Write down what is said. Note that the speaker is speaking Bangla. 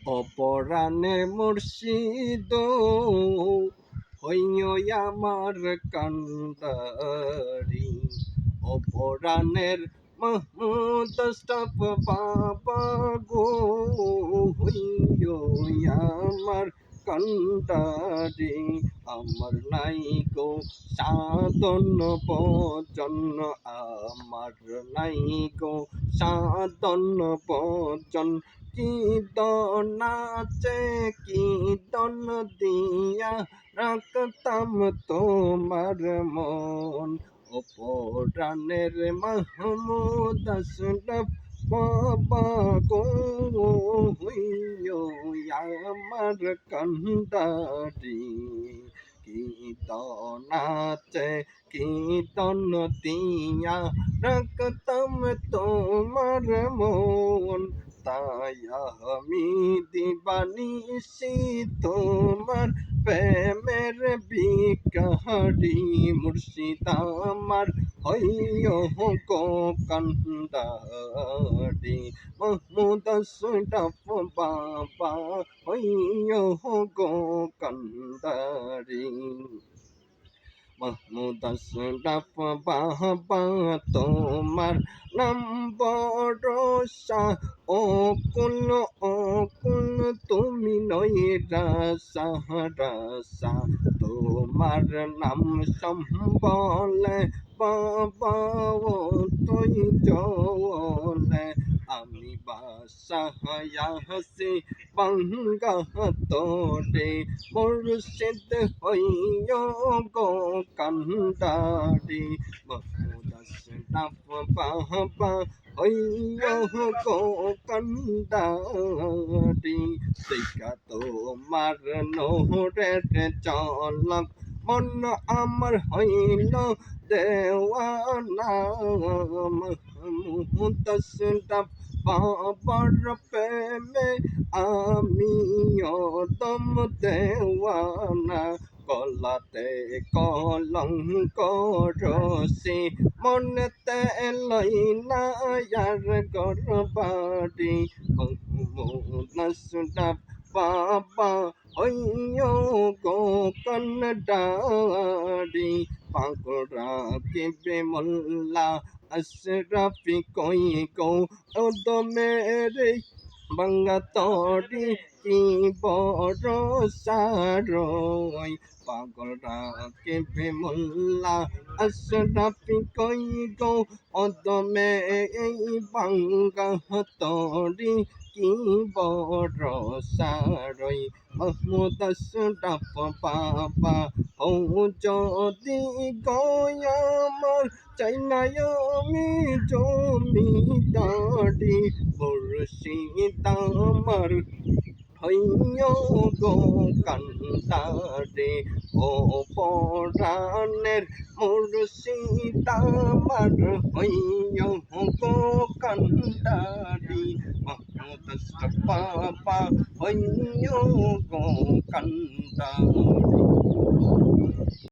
অপরাণের মুর্শিদ হইও আমার কান্ডারি, অপরাণের মাহমুদ আশরাফ বাবা গো হইও আমার কান্ডারি। আমার নাই গো সাধন ভজন, আমার নাই গো সাধন ভজন, কীর্তন আছে কীর্তন দিয়া রাখতাম তোমার মন। অপরাণের মাহমুদ আশরাফ বাবা গো হইও আমার কান্ডারি, কীর্তন আছে কীর্তন দিয়া রাখতাম তোমার মন। তাই আমি দিবানিশি তোমার প্রেমের ভিখারি, মুর্শিদ আমার হইও গো কান্ডারি, মাহমুদ আশরাফ বাবা হইও গো কান্ডারি। মাহমুদ আশরাফ বাবা তোমার নাম ভরসা, অকুল অকুল তুমি নয় রাসা রাসা, তোমার নাম সম্বলে বাবা ও তুই জলে, আমি বাসায়া হাসি বাঙ্গা তোরে, মুর্শিদ হইও গো কান্ডারি, মাহমুদ আশরাফ বাবা হইও গো কান্ডারি। দেখা তোমার নোরের চলক মন আমার হইল দেওয়ানা, মাহমুদ আশরাফ বাবার প্রেমে আমিও দম দেওয়ানা। গলাতে কলঙ্ক রশি মনেতে লইনা ইয়ার গরবারি, মাহমুদ আশরাফ বাবা হইও গো কান্ডারি। পাগড়া কেবে মোল্লা আশরাফি কই গো ওদমেরে বাঙ্গা তরি কি ভরসা রই, পাগলরা কেবে মোল্লা আশরাফি কই গো ওদমে এই বাঙ্গা তরি কি ভরসা রই। মাহমুদ আশরাফ বাবা ও যদি গয় আমার চাই না আমি জমিদারি, মুর্শিদ আমার হইও গো কান্ডারি, ও পরাণের মুর্শিদ আমার হইও গো কান্ডারি, মাহমুদ আশরাফ বাবা হইও গো কান্ডারি।